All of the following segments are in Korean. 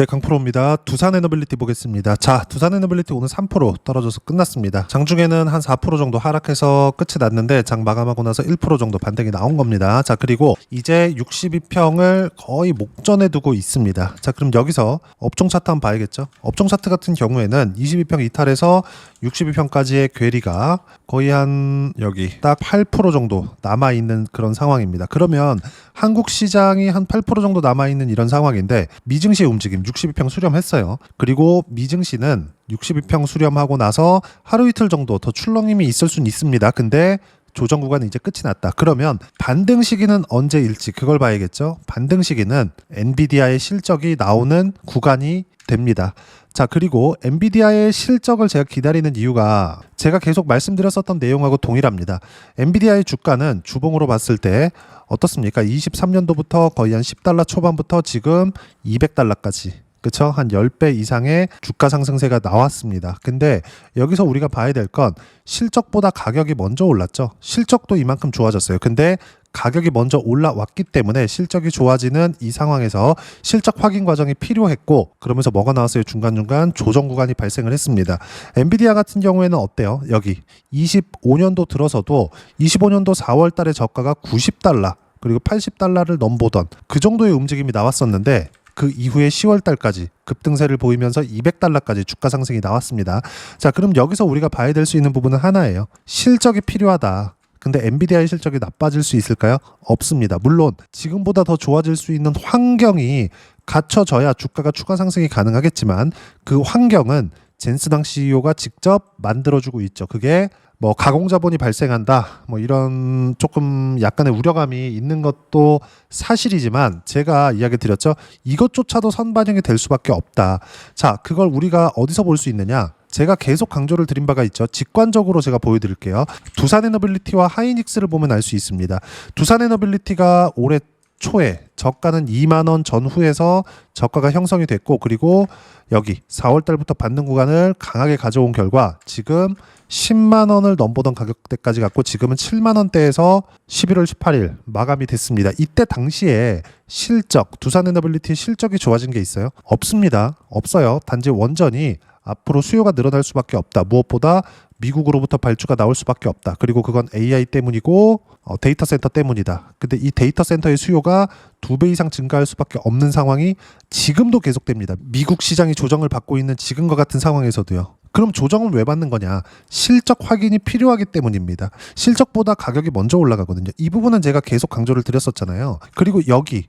네, 강프로입니다. 두산에너빌리티 보겠습니다. 자, 두산에너빌리티 오늘 3% 떨어져서 끝났습니다. 장중에는 한 4% 정도 하락해서 끝이 났는데 장 마감하고 나서 1% 정도 반등이 나온 겁니다. 자, 그리고 이제 62평을 거의 목전에 두고 있습니다. 자, 그럼 여기서 업종 차트 한번 봐야겠죠. 업종 차트 같은 경우에는 22평 이탈해서 62평까지의 괴리가 거의 한 여기 딱 8% 정도 남아있는 그런 상황입니다. 그러면 한국 시장이 한 8% 정도 남아있는 이런 상황인데 미증시의 움직임 62평 수렴했어요. 그리고 미증시는 62평 수렴하고 나서 하루 이틀 정도 더 출렁임이 있을 수는 있습니다. 근데 조정 구간은 이제 끝이 났다. 그러면 반등 시기는 언제일지 그걸 봐야겠죠. 반등 시기는 엔비디아의 실적이 나오는 구간이 됩니다. 자, 그리고 엔비디아의 실적을 제가 기다리는 이유가 제가 계속 말씀드렸었던 내용하고 동일합니다. 엔비디아의 주가는 주봉으로 봤을 때 어떻습니까? 23년도부터 거의 한 $10 초반부터 지금 $200까지 그쵸? 한 10배 이상의 주가 상승세가 나왔습니다. 근데 여기서 우리가 봐야 될 건 실적보다 가격이 먼저 올랐죠. 실적도 이만큼 좋아졌어요. 근데 가격이 먼저 올라왔기 때문에 실적이 좋아지는 이 상황에서 실적 확인 과정이 필요했고 그러면서 뭐가 나왔어요? 중간중간 조정 구간이 발생을 했습니다. 엔비디아 같은 경우에는 어때요? 여기 25년도 들어서도 25년도 4월 달에 저가가 $90 그리고 $80를 넘보던 그 정도의 움직임이 나왔었는데 그 이후에 10월 달까지 급등세를 보이면서 $200까지 주가 상승이 나왔습니다. 자, 그럼 여기서 우리가 봐야 될 수 있는 부분은 하나예요. 실적이 필요하다. 근데 엔비디아의 실적이 나빠질 수 있을까요? 없습니다. 물론 지금보다 더 좋아질 수 있는 환경이 갖춰져야 주가가 추가 상승이 가능하겠지만 그 환경은 젠스당 CEO가 직접 만들어주고 있죠. 그게 뭐 가공자본이 발생한다 뭐 이런 조금 약간의 우려감이 있는 것도 사실이지만 제가 이야기 드렸죠. 이것조차도 선반영이 될 수밖에 없다. 자, 그걸 우리가 어디서 볼 수 있느냐? 제가 계속 강조를 드린 바가 있죠. 직관적으로 제가 보여드릴게요. 두산에너빌리티와 하이닉스를 보면 알 수 있습니다. 두산에너빌리티가 올해 초에 저가는 2만 원 전후에서 저가가 형성이 됐고 그리고 여기 4월 달부터 받는 구간을 강하게 가져온 결과 지금 10만 원을 넘보던 가격대까지 갔고 지금은 7만 원대에서 11월 18일 마감이 됐습니다. 이때 당시에 실적, 두산에너빌리티 실적이 좋아진 게 있어요? 없습니다. 없어요. 단지 원전이 앞으로 수요가 늘어날 수밖에 없다. 무엇보다 미국으로부터 발주가 나올 수밖에 없다. 그리고 그건 AI 때문이고 데이터 센터 때문이다. 근데 이 데이터 센터의 수요가 2배 이상 증가할 수밖에 없는 상황이 지금도 계속됩니다. 미국 시장이 조정을 받고 있는 지금과 같은 상황에서도요. 그럼 조정을 왜 받는 거냐? 실적 확인이 필요하기 때문입니다. 실적보다 가격이 먼저 올라가거든요. 이 부분은 제가 계속 강조를 드렸었잖아요. 그리고 여기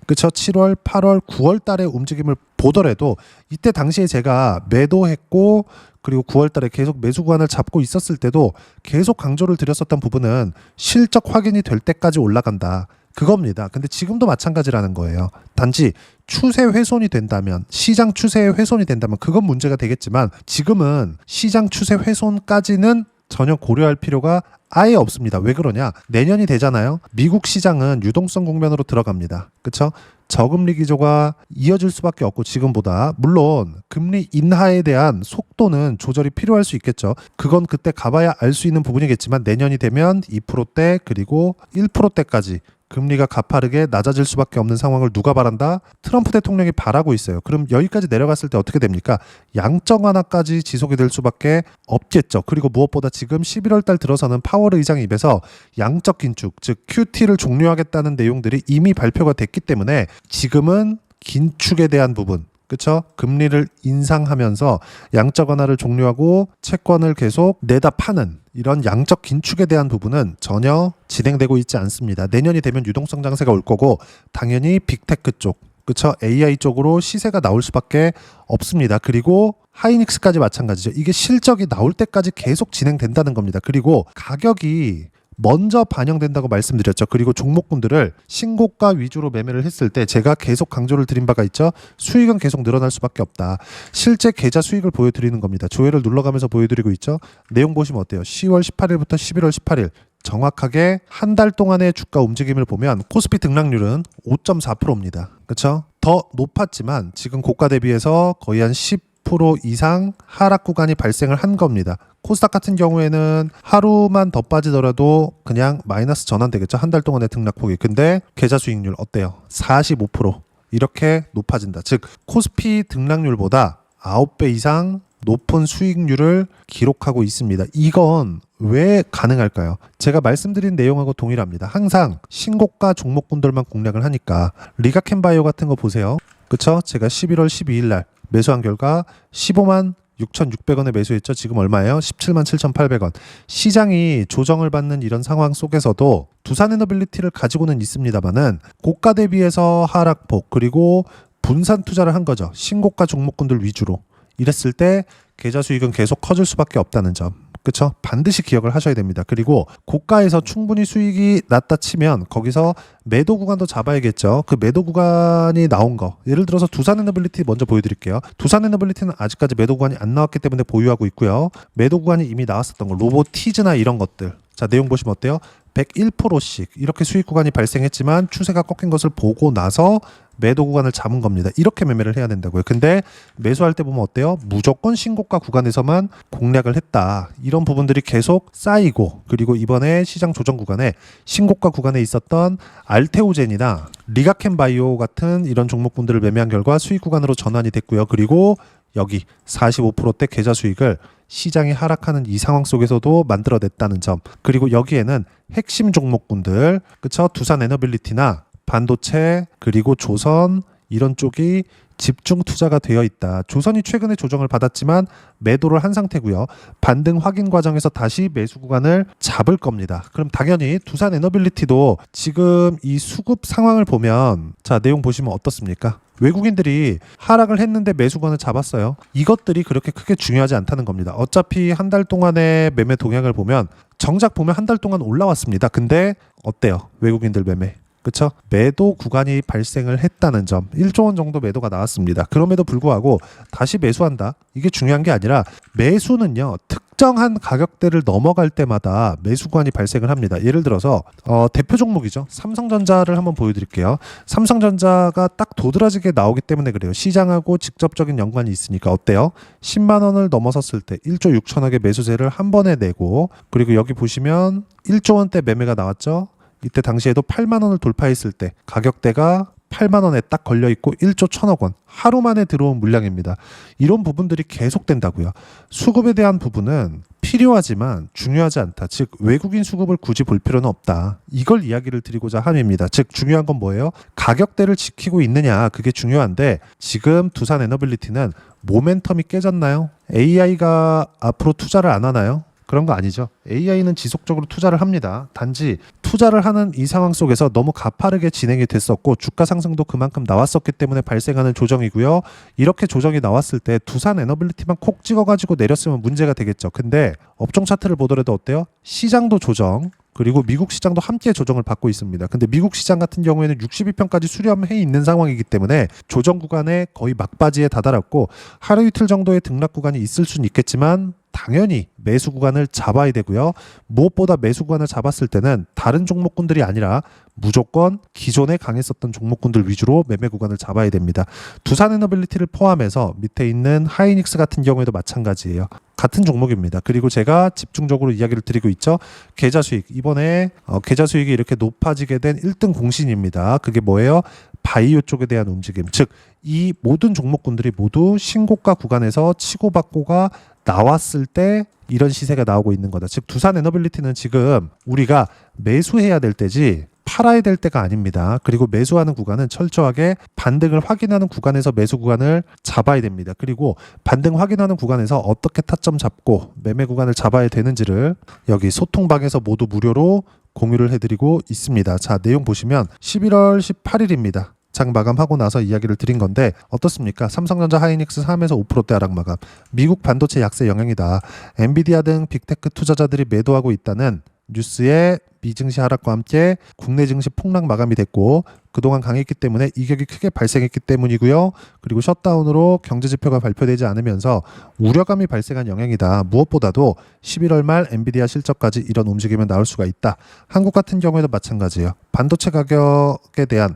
그쵸? 7월, 8월, 9월 달의 움직임을 보더라도 이때 당시에 제가 매도했고 그리고 9월 달에 계속 매수 구간을 잡고 있었을 때도 계속 강조를 드렸었던 부분은 실적 확인이 될 때까지 올라간다. 그겁니다. 근데 지금도 마찬가지라는 거예요. 단지 추세 훼손이 된다면, 시장 추세의 훼손이 된다면 그건 문제가 되겠지만 지금은 시장 추세 훼손까지는 전혀 고려할 필요가 아예 없습니다. 왜 그러냐? 내년이 되잖아요. 미국 시장은 유동성 국면으로 들어갑니다. 그렇죠? 저금리 기조가 이어질 수밖에 없고 지금보다 물론 금리 인하에 대한 속도는 조절이 필요할 수 있겠죠. 그건 그때 가봐야 알 수 있는 부분이겠지만 내년이 되면 2%대 그리고 1%대까지 금리가 가파르게 낮아질 수밖에 없는 상황을 누가 바란다? 트럼프 대통령이 바라고 있어요. 그럼 여기까지 내려갔을 때 어떻게 됩니까? 양적 완화까지 지속이 될 수밖에 없겠죠. 그리고 무엇보다 지금 11월 달 들어서는 파월 의장 입에서 양적 긴축, 즉 QT를 종료하겠다는 내용들이 이미 발표가 됐기 때문에 지금은 긴축에 대한 부분, 그렇죠? 금리를 인상하면서 양적 완화를 종료하고 채권을 계속 내다 파는 이런 양적 긴축에 대한 부분은 전혀 진행되고 있지 않습니다. 내년이 되면 유동성 장세가 올 거고 당연히 빅테크 쪽, 그렇죠? AI 쪽으로 시세가 나올 수밖에 없습니다. 그리고 하이닉스까지 마찬가지죠. 이게 실적이 나올 때까지 계속 진행된다는 겁니다. 그리고 가격이 먼저 반영된다고 말씀드렸죠. 그리고 종목군들을 신고가 위주로 매매를 했을 때 제가 계속 강조를 드린 바가 있죠. 수익은 계속 늘어날 수밖에 없다. 실제 계좌 수익을 보여드리는 겁니다. 조회를 눌러가면서 보여드리고 있죠. 내용 보시면 어때요? 10월 18일부터 11월 18일 정확하게 한 달 동안의 주가 움직임을 보면 코스피 등락률은 5.4%입니다. 그렇죠? 더 높았지만 지금 고가 대비해서 거의 한 10% 이상 하락 구간이 발생을 한 겁니다. 코스닥 같은 경우에는 하루만 더 빠지더라도 그냥 마이너스 전환되겠죠. 한 달 동안의 등락폭이. 근데 계좌 수익률 어때요? 45%. 이렇게 높아진다. 즉 코스피 등락률보다 9배 이상 높은 수익률을 기록하고 있습니다. 이건 왜 가능할까요? 제가 말씀드린 내용하고 동일합니다. 항상 신고가 종목군들만 공략을 하니까 리가캔바이오 같은 거 보세요. 그쵸? 제가 11월 12일 날 매수한 결과 15만 6,600원에 매수했죠. 지금 얼마예요? 17만 7,800원. 시장이 조정을 받는 이런 상황 속에서도 두산에너빌리티를 가지고는 있습니다만은 고가 대비해서 하락폭 그리고 분산 투자를 한 거죠. 신고가 종목군들 위주로. 이랬을 때 계좌 수익은 계속 커질 수밖에 없다는 점. 그쵸? 반드시 기억을 하셔야 됩니다. 그리고 고가에서 충분히 수익이 났다 치면 거기서 매도 구간도 잡아야겠죠. 그 매도 구간이 나온 거. 예를 들어서 두산에너빌리티 먼저 보여드릴게요. 두산에너빌리티는 아직까지 매도 구간이 안 나왔기 때문에 보유하고 있고요. 매도 구간이 이미 나왔었던 거. 로보티즈나 이런 것들. 자, 내용 보시면 어때요? 101%씩 이렇게 수익 구간이 발생했지만 추세가 꺾인 것을 보고 나서 매도 구간을 잡은 겁니다. 이렇게 매매를 해야 된다고요. 근데 매수할 때 보면 어때요? 무조건 신고가 구간에서만 공략을 했다. 이런 부분들이 계속 쌓이고 그리고 이번에 시장 조정 구간에 신고가 구간에 있었던 알테오젠이나 리가캔바이오 같은 이런 종목군들을 매매한 결과 수익 구간으로 전환이 됐고요. 그리고 여기 45%대 계좌 수익을 시장이 하락하는 이 상황 속에서도 만들어냈다는 점. 그리고 여기에는 핵심 종목군들, 그쵸? 두산에너빌리티나 반도체 그리고 조선 이런 쪽이 집중 투자가 되어 있다. 조선이 최근에 조정을 받았지만 매도를 한 상태고요. 반등 확인 과정에서 다시 매수 구간을 잡을 겁니다. 그럼 당연히 두산에너빌리티도 지금 이 수급 상황을 보면 자, 내용 보시면 어떻습니까? 외국인들이 하락을 했는데 매수 구간을 잡았어요. 이것들이 그렇게 크게 중요하지 않다는 겁니다. 어차피 한 달 동안의 매매 동향을 보면 정작 보면 한 달 동안 올라왔습니다. 근데 어때요? 외국인들 매매. 그렇죠? 매도 구간이 발생을 했다는 점. 1조 원 정도 매도가 나왔습니다. 그럼에도 불구하고 다시 매수한다. 이게 중요한 게 아니라 매수는요. 특정한 가격대를 넘어갈 때마다 매수 구간이 발생을 합니다. 예를 들어서 대표 종목이죠. 삼성전자를 한번 보여드릴게요. 삼성전자가 딱 도드라지게 나오기 때문에 그래요. 시장하고 직접적인 연관이 있으니까 어때요? 10만 원을 넘어섰을 때 1조 6천억의 매수세를 한 번에 내고 그리고 여기 보시면 1조 원대 매매가 나왔죠. 이때 당시에도 8만 원을 돌파했을 때 가격대가 8만 원에 딱 걸려 있고 1조 1천억 원 하루 만에 들어온 물량입니다. 이런 부분들이 계속된다고요. 수급에 대한 부분은 필요하지만 중요하지 않다. 즉 외국인 수급을 굳이 볼 필요는 없다. 이걸 이야기를 드리고자 함입니다. 즉 중요한 건 뭐예요? 가격대를 지키고 있느냐 그게 중요한데 지금 두산에너빌리티는 모멘텀이 깨졌나요? AI가 앞으로 투자를 안 하나요? 그런 거 아니죠. AI는 지속적으로 투자를 합니다. 단지 투자를 하는 이 상황 속에서 너무 가파르게 진행이 됐었고 주가 상승도 그만큼 나왔었기 때문에 발생하는 조정이고요. 이렇게 조정이 나왔을 때 두산에너빌리티만 콕 찍어가지고 내렸으면 문제가 되겠죠. 근데 업종 차트를 보더라도 어때요? 시장도 조정 그리고 미국 시장도 함께 조정을 받고 있습니다. 근데 미국 시장 같은 경우에는 62편까지 수렴해 있는 상황이기 때문에 조정 구간에 거의 막바지에 다다랐고 하루 이틀 정도의 등락 구간이 있을 수는 있겠지만 당연히 매수 구간을 잡아야 되고요. 무엇보다 매수 구간을 잡았을 때는 다른 종목군들이 아니라 무조건 기존에 강했었던 종목군들 위주로 매매 구간을 잡아야 됩니다. 두산에너빌리티를 포함해서 밑에 있는 하이닉스 같은 경우에도 마찬가지예요. 같은 종목입니다. 그리고 제가 집중적으로 이야기를 드리고 있죠. 계좌 수익. 이번에 계좌 수익이 이렇게 높아지게 된 1등 공신입니다. 그게 뭐예요? 바이오 쪽에 대한 움직임. 즉, 이 모든 종목군들이 모두 신고가 구간에서 치고받고가 나왔을 때 이런 시세가 나오고 있는 거다. 즉 두산에너빌리티는 지금 우리가 매수해야 될 때지 팔아야 될 때가 아닙니다. 그리고 매수하는 구간은 철저하게 반등을 확인하는 구간에서 매수 구간을 잡아야 됩니다. 그리고 반등 확인하는 구간에서 어떻게 타점 잡고 매매 구간을 잡아야 되는지를 여기 소통방에서 모두 무료로 공유를 해드리고 있습니다. 자, 내용 보시면 11월 18일입니다. 장 마감하고 나서 이야기를 드린 건데 어떻습니까? 삼성전자 하이닉스 3에서 5%대 하락 마감. 미국 반도체 약세 영향이다. 엔비디아 등 빅테크 투자자들이 매도하고 있다는 뉴스에 미증시 하락과 함께 국내 증시 폭락 마감이 됐고 그동안 강했기 때문에 이격이 크게 발생했기 때문이고요. 그리고 셧다운으로 경제지표가 발표되지 않으면서 우려감이 발생한 영향이다. 무엇보다도 11월 말 엔비디아 실적까지 이런 움직임이 나올 수가 있다. 한국 같은 경우에도 마찬가지예요. 반도체 가격에 대한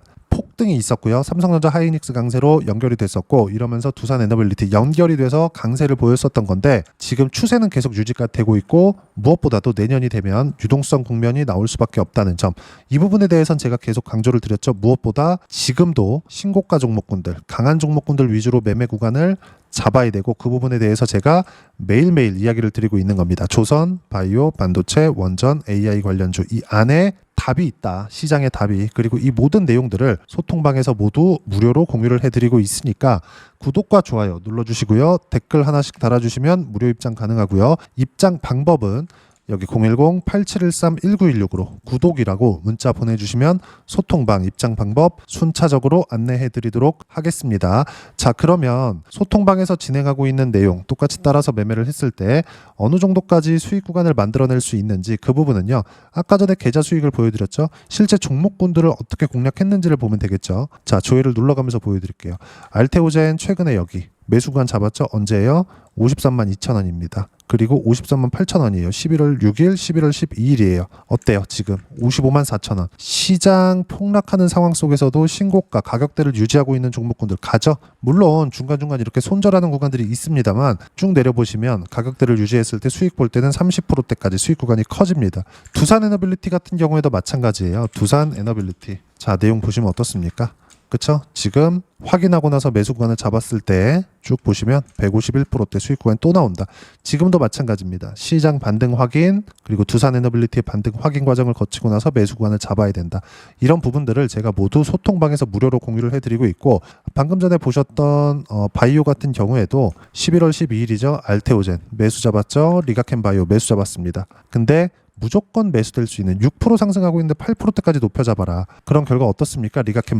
폭등이 있었고요. 삼성전자 하이닉스 강세로 연결이 됐었고 이러면서 두산에너빌리티 연결이 돼서 강세를 보였었던 건데 지금 추세는 계속 유지가 되고 있고 무엇보다도 내년이 되면 유동성 국면이 나올 수밖에 없다는 점, 이 부분에 대해서는 제가 계속 강조를 드렸죠. 무엇보다 지금도 신고가 종목군들, 강한 종목군들 위주로 매매 구간을 잡아야 되고 그 부분에 대해서 제가 매일매일 이야기를 드리고 있는 겁니다. 조선, 바이오, 반도체, 원전, AI 관련주, 이 안에 답이 있다. 시장의 답이. 그리고 이 모든 내용들을 소통방에서 모두 무료로 공유를 해드리고 있으니까 구독과 좋아요 눌러주시고요. 댓글 하나씩 달아주시면 무료 입장 가능하고요. 입장 방법은 여기 010-8713-1916으로 구독이라고 문자 보내주시면 소통방 입장 방법 순차적으로 안내해드리도록 하겠습니다. 자, 그러면 소통방에서 진행하고 있는 내용 똑같이 따라서 매매를 했을 때 어느 정도까지 수익 구간을 만들어낼 수 있는지 그 부분은요. 아까 전에 계좌 수익을 보여드렸죠. 실제 종목군들을 어떻게 공략했는지를 보면 되겠죠. 자, 조회를 눌러가면서 보여드릴게요. 알테오젠 최근에 여기 매수 구간 잡았죠. 언제예요? 53만 2천원입니다. 그리고 53만 8천원이에요. 11월 6일, 11월 12일이에요. 어때요? 지금 55만 4천원. 시장 폭락하는 상황 속에서도 신고가 가격대를 유지하고 있는 종목군들 가죠? 물론 중간중간 이렇게 손절하는 구간들이 있습니다만 쭉 내려보시면 가격대를 유지했을 때 수익 볼 때는 30%대까지 수익 구간이 커집니다. 두산에너빌리티 같은 경우에도 마찬가지예요. 두산에너빌리티. 자, 내용 보시면 어떻습니까? 그쵸? 지금 확인하고 나서 매수 구간을 잡았을 때 쭉 보시면 151%대 수익 구간이 또 나온다. 지금도 마찬가지입니다. 시장 반등 확인 그리고 두산에너빌리티의 반등 확인 과정을 거치고 나서 매수 구간을 잡아야 된다. 이런 부분들을 제가 모두 소통방에서 무료로 공유를 해드리고 있고 방금 전에 보셨던 바이오 같은 경우에도 11월 12일이죠. 알테오젠 매수 잡았죠. 리가켄 바이오 매수 잡았습니다. 근데 무조건 매수될 수 있는 6% 상승하고 있는데 8%대까지 높여 잡아라. 그런 결과 어떻습니까? 리가캠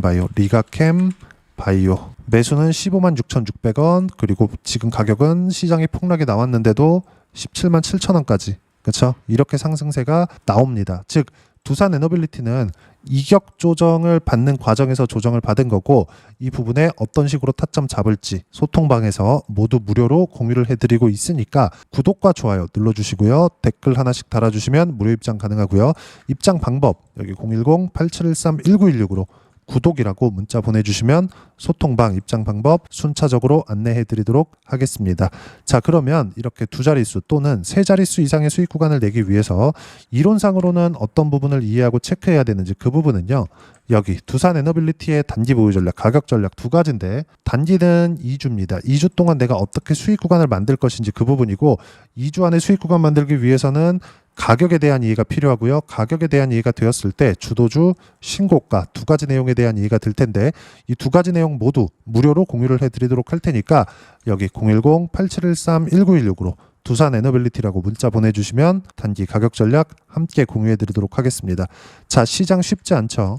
바이오. 매수는 15만 6,600원. 그리고 지금 가격은 시장이 폭락이 나왔는데도 17만 7천원까지. 그렇죠? 이렇게 상승세가 나옵니다. 즉 두산에너빌리티는 이격 조정을 받는 과정에서 조정을 받은 거고 이 부분에 어떤 식으로 타점 잡을지 소통방에서 모두 무료로 공유를 해드리고 있으니까 구독과 좋아요 눌러주시고요. 댓글 하나씩 달아주시면 무료 입장 가능하고요. 입장 방법 여기 010-8713-1916으로 구독이라고 문자 보내주시면 소통방 입장 방법 순차적으로 안내해드리도록 하겠습니다. 자, 그러면 이렇게 두 자릿수 또는 세 자릿수 이상의 수익 구간을 내기 위해서 이론상으로는 어떤 부분을 이해하고 체크해야 되는지 그 부분은요. 여기 두산에너빌리티의 단기 보유 전략, 가격 전략 두 가지인데 단기는 2주입니다. 2주 동안 내가 어떻게 수익 구간을 만들 것인지 그 부분이고 2주 안에 수익 구간 만들기 위해서는 가격에 대한 이해가 필요하고요. 가격에 대한 이해가 되었을 때 주도주, 신고가 두 가지 내용에 대한 이해가 들 텐데 이 두 가지 내용 모두 무료로 공유를 해드리도록 할 테니까 여기 010-8713-1916으로 두산에너빌리티라고 문자 보내주시면 단기 가격 전략 함께 공유해드리도록 하겠습니다. 자, 시장 쉽지 않죠.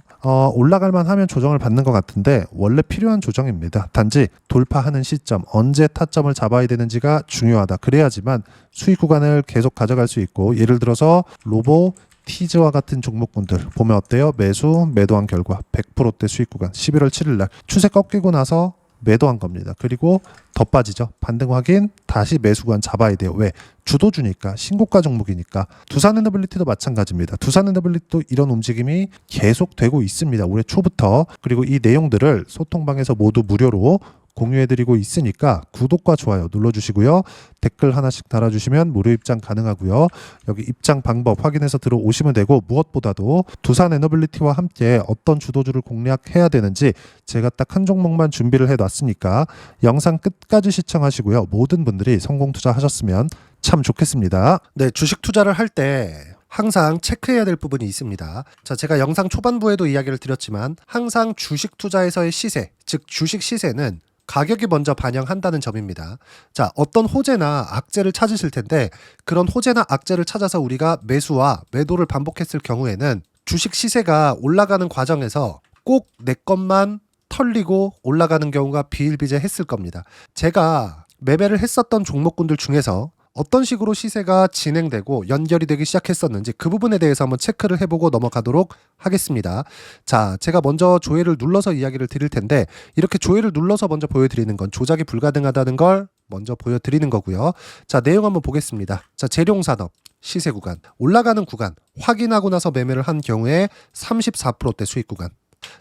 올라갈만 하면 조정을 받는 것 같은데 원래 필요한 조정입니다. 단지 돌파하는 시점, 언제 타점을 잡아야 되는지가 중요하다. 그래야지만 수익 구간을 계속 가져갈 수 있고 예를 들어서 로보, 티즈와 같은 종목군들 보면 어때요? 매도한 결과 100%대 수익 구간 11월 7일 날 추세 꺾이고 나서 매도한 겁니다. 그리고 더 빠지죠. 반등 확인 다시 매수구간 잡아야 돼요. 왜? 주도주니까 신고가 종목이니까. 두산에너빌리티도 마찬가지입니다. 두산에너빌리티도 이런 움직임이 계속되고 있습니다. 올해 초부터. 그리고 이 내용들을 소통방에서 모두 무료로 공유해드리고 있으니까 구독과 좋아요 눌러주시고요. 댓글 하나씩 달아주시면 무료 입장 가능하고요. 여기 입장 방법 확인해서 들어오시면 되고 무엇보다도 두산에너빌리티와 함께 어떤 주도주를 공략해야 되는지 제가 딱 한 종목만 준비를 해놨으니까 영상 끝까지 시청하시고요. 모든 분들이 성공 투자하셨으면 참 좋겠습니다. 네, 주식 투자를 할 때 항상 체크해야 될 부분이 있습니다. 자, 제가 영상 초반부에도 이야기를 드렸지만 항상 주식 투자에서의 시세, 즉 주식 시세는 가격이 먼저 반영한다는 점입니다. 자, 어떤 호재나 악재를 찾으실 텐데 그런 호재나 악재를 찾아서 우리가 매수와 매도를 반복했을 경우에는 주식 시세가 올라가는 과정에서 꼭 내 것만 털리고 올라가는 경우가 비일비재했을 겁니다. 제가 매매를 했었던 종목군들 중에서 어떤 식으로 시세가 진행되고 연결이 되기 시작했었는지 그 부분에 대해서 한번 체크를 해보고 넘어가도록 하겠습니다. 자, 제가 먼저 조회를 눌러서 이야기를 드릴 텐데 이렇게 조회를 눌러서 먼저 보여드리는 건 조작이 불가능하다는 걸 먼저 보여드리는 거고요. 자, 내용 한번 보겠습니다. 자, 재룡산업 시세 구간 올라가는 구간 확인하고 나서 매매를 한 경우에 34%대 수익 구간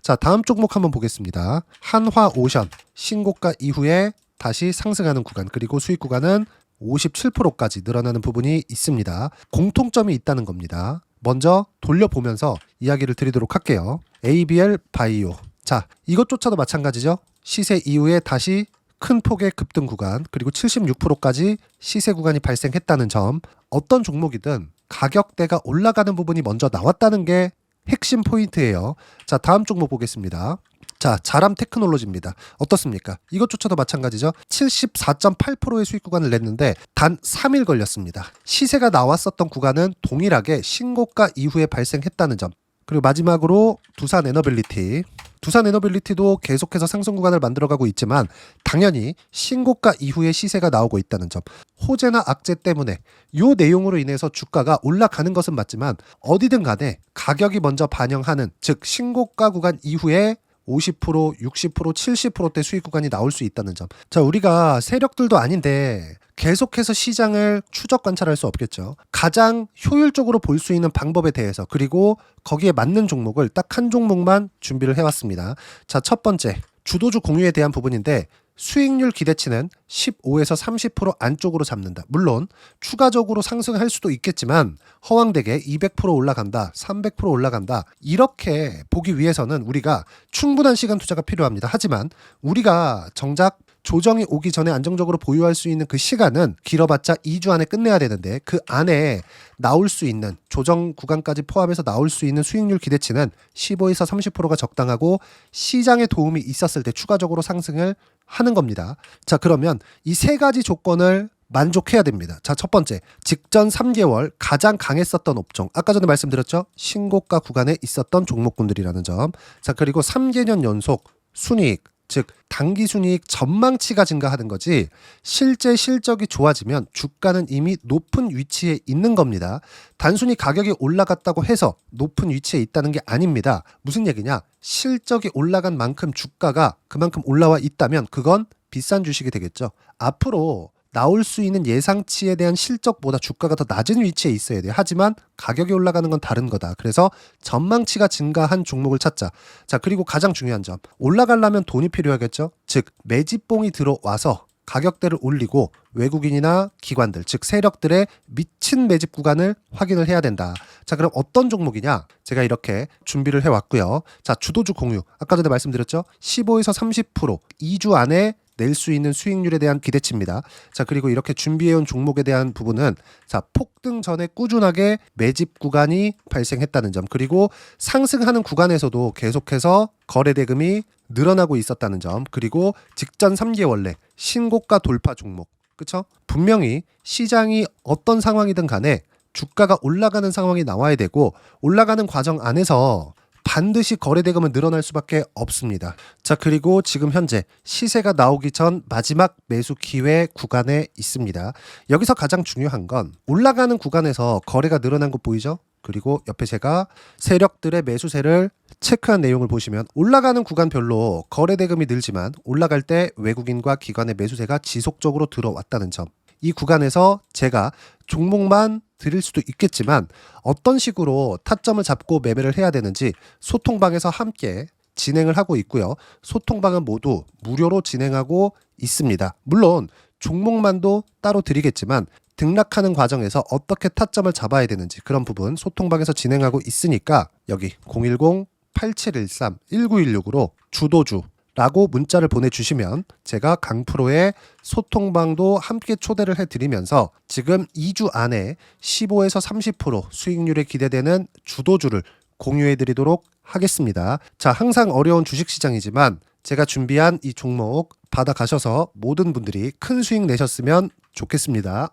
자, 다음 종목 한번 보겠습니다. 한화오션 신고가 이후에 다시 상승하는 구간, 그리고 수익 구간은 57%까지 늘어나는 부분이 있습니다. 공통점이 있다는 겁니다. 먼저 돌려보면서 이야기를 드리도록 할게요. ABL 바이오. 자, 이것조차도 마찬가지죠. 시세 이후에 다시 큰 폭의 급등 구간, 그리고 76%까지 시세 구간이 발생했다는 점. 어떤 종목이든 가격대가 올라가는 부분이 먼저 나왔다는 게 핵심 포인트예요. 자, 다음 종목 보겠습니다. 자, 자람 테크놀로지입니다. 어떻습니까? 이것조차도 마찬가지죠. 74.8%의 수익 구간을 냈는데 단 3일 걸렸습니다. 시세가 나왔었던 구간은 동일하게 신고가 이후에 발생했다는 점. 그리고 마지막으로 두산에너빌리티. 두산에너빌리티도 계속해서 상승 구간을 만들어가고 있지만 당연히 신고가 이후에 시세가 나오고 있다는 점. 호재나 악재 때문에 이 내용으로 인해서 주가가 올라가는 것은 맞지만 어디든 간에 가격이 먼저 반영하는, 즉 신고가 구간 이후에 50%, 60%, 70%대 수익 구간이 나올 수 있다는 점. 자, 우리가 세력들도 아닌데 계속해서 시장을 추적 관찰할 수 없겠죠. 가장 효율적으로 볼 수 있는 방법에 대해서, 그리고 거기에 맞는 종목을 딱 한 종목만 준비를 해왔습니다. 자, 첫 번째 주도주 공유에 대한 부분인데 수익률 기대치는 15에서 30% 안쪽으로 잡는다. 물론 추가적으로 상승할 수도 있겠지만 허황되게 200% 올라간다, 300% 올라간다, 이렇게 보기 위해서는 우리가 충분한 시간 투자가 필요합니다. 하지만 우리가 정작 조정이 오기 전에 안정적으로 보유할 수 있는 그 시간은 길어봤자 2주 안에 끝내야 되는데, 그 안에 나올 수 있는 조정 구간까지 포함해서 나올 수 있는 수익률 기대치는 15에서 30%가 적당하고 시장에 도움이 있었을 때 추가적으로 상승을 하는 겁니다. 자, 그러면 이 세 가지 조건을 만족해야 됩니다. 자, 첫 번째, 직전 3개월 가장 강했었던 업종. 아까 전에 말씀드렸죠? 신고가 구간에 있었던 종목군들이라는 점. 자, 그리고 3개년 연속 순이익, 즉 단기 순이익 전망치가 증가하는 거지 실제 실적이 좋아지면 주가는 이미 높은 위치에 있는 겁니다. 단순히 가격이 올라갔다고 해서 높은 위치에 있다는 게 아닙니다. 무슨 얘기냐? 실적이 올라간 만큼 주가가 그만큼 올라와 있다면 그건 비싼 주식이 되겠죠. 앞으로 나올 수 있는 예상치에 대한 실적보다 주가가 더 낮은 위치에 있어야 돼요. 하지만 가격이 올라가는 건 다른 거다. 그래서 전망치가 증가한 종목을 찾자. 자, 그리고 가장 중요한 점. 올라가려면 돈이 필요하겠죠. 즉 매집봉이 들어와서 가격대를 올리고 외국인이나 기관들, 즉 세력들의 미친 매집 구간을 확인을 해야 된다. 자, 그럼 어떤 종목이냐? 제가 이렇게 준비를 해왔고요. 자, 주도주 공유. 아까 전에 말씀드렸죠. 15에서 30% 2주 안에 낼 수 있는 수익률에 대한 기대치입니다. 자, 그리고 이렇게 준비해온 종목에 대한 부분은, 자, 폭등 전에 꾸준하게 매집 구간이 발생했다는 점, 그리고 상승하는 구간에서도 계속해서 거래 대금이 늘어나고 있었다는 점, 그리고 직전 3개월 내 신고가 돌파 종목. 그쵸? 분명히 시장이 어떤 상황이든 간에 주가가 올라가는 상황이 나와야 되고, 올라가는 과정 안에서 반드시 거래 대금은 늘어날 수밖에 없습니다. 자, 그리고 지금 현재 시세가 나오기 전 마지막 매수 기회 구간에 있습니다. 여기서 가장 중요한 건 올라가는 구간에서 거래가 늘어난 거 보이죠? 그리고 옆에 제가 세력들의 매수세를 체크한 내용을 보시면 올라가는 구간별로 거래 대금이 늘지만 올라갈 때 외국인과 기관의 매수세가 지속적으로 들어왔다는 점. 이 구간에서 제가 종목만 드릴 수도 있겠지만 어떤 식으로 타점을 잡고 매매를 해야 되는지 소통방에서 함께 진행을 하고 있고요. 소통방은 모두 무료로 진행하고 있습니다. 물론 종목만도 따로 드리겠지만 등락하는 과정에서 어떻게 타점을 잡아야 되는지 그런 부분 소통방에서 진행하고 있으니까 여기 010-8713-1916으로 주도주 라고 문자를 보내주시면 제가 강프로의 소통방도 함께 초대를 해드리면서 지금 2주 안에 15에서 30% 수익률에 기대되는 주도주를 공유해드리도록 하겠습니다. 자, 항상 어려운 주식시장이지만 제가 준비한 이 종목 받아가셔서 모든 분들이 큰 수익 내셨으면 좋겠습니다.